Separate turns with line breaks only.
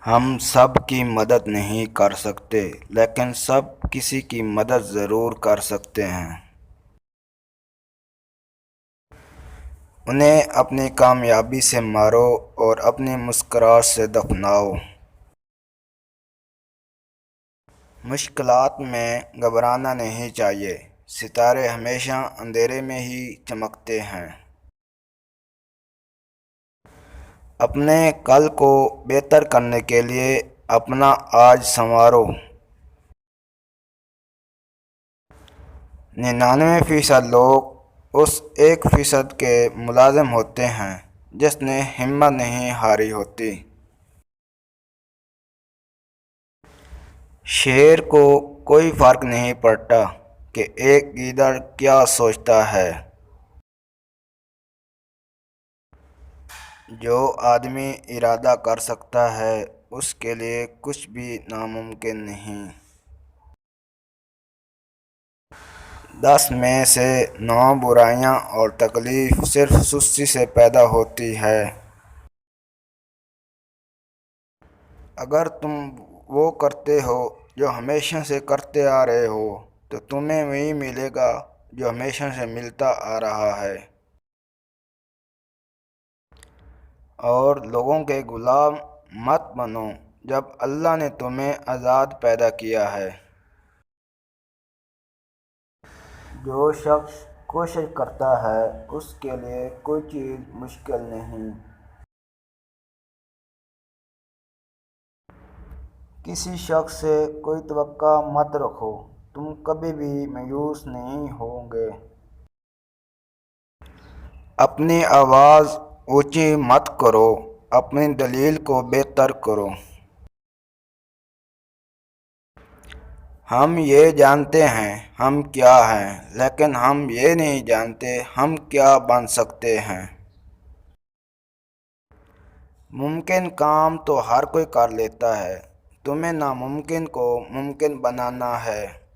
ہم سب کی مدد نہیں کر سکتے لیکن سب کسی کی مدد ضرور کر سکتے ہیں۔ انہیں اپنی کامیابی سے مارو اور اپنی مسکراہٹ سے دفناؤ۔ مشکلات میں گھبرانا نہیں چاہیے، ستارے ہمیشہ اندھیرے میں ہی چمکتے ہیں۔ اپنے کل کو بہتر کرنے کے لیے اپنا آج سنوارو۔ 99% لوگ اس 1% کے ملازم ہوتے ہیں جس نے ہمت نہیں ہاری ہوتی۔ شیر کو کوئی فرق نہیں پڑتا کہ ایک گیدڑ کیا سوچتا ہے۔ جو آدمی ارادہ کر سکتا ہے اس کے لیے کچھ بھی ناممکن نہیں۔ 10 میں سے 9 برائیاں اور تکلیف صرف سستی سے پیدا ہوتی ہے۔ اگر تم وہ کرتے ہو جو ہمیشہ سے کرتے آ رہے ہو تو تمہیں وہی ملے گا جو ہمیشہ سے ملتا آ رہا ہے۔ اور لوگوں کے غلام مت بنو جب اللہ نے تمہیں آزاد پیدا کیا ہے۔ جو شخص کوشش کرتا ہے اس کے لیے کوئی چیز مشکل نہیں۔ کسی شخص سے کوئی توقع مت رکھو، تم کبھی بھی مایوس نہیں ہوں گے۔ اپنی آواز اونچی مت کرو، اپنی دلیل کو بہتر کرو۔ ہم یہ جانتے ہیں ہم کیا ہیں لیکن ہم یہ نہیں جانتے ہم کیا بن سکتے ہیں۔ ممکن کام تو ہر کوئی کر لیتا ہے، تمہیں ناممکن کو ممکن بنانا ہے۔